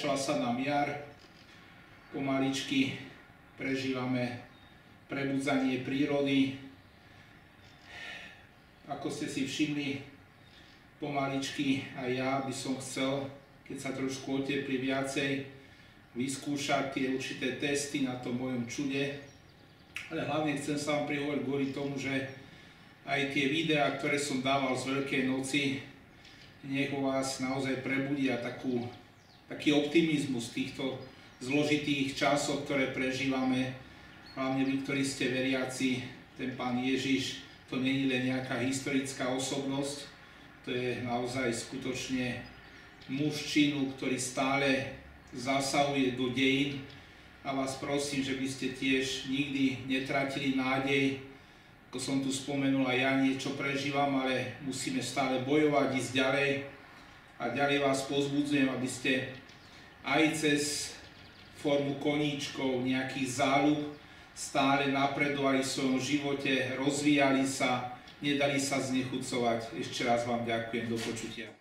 Začala sa nám jar, pomaličky prežívame prebudzanie prírody. Ako ste si všimli, pomaličky aj ja by som chcel, keď sa trošku oteplí viacej, vyskúšať tie určité testy na tom mojom čude. Ale hlavne chcem sa vám prihovoriť kvôli tomu, že aj tie videá, ktoré som dával z Veľkej noci, nech o vás naozaj prebudia taký optimizmus v týchto zložitých časoch, ktoré prežívame. Hlavne vy, ktorí ste veriaci, ten Pán Ježiš, to nie je len nejaká historická osobnosť, to je naozaj skutočne muž činu, ktorý stále zasahuje do dejín. A vás prosím, že by ste tiež nikdy netratili nádej. Ako som tu spomenul, aj ja niečo prežívam, ale musíme stále bojovať, ísť ďalej. A ďalej vás povzbudzujem, aby ste aj cez formu koníčkov, nejakých záľub stále napredovali v svojom živote, rozvíjali sa, nedali sa znechucovať. Ešte raz vám ďakujem, do počutia.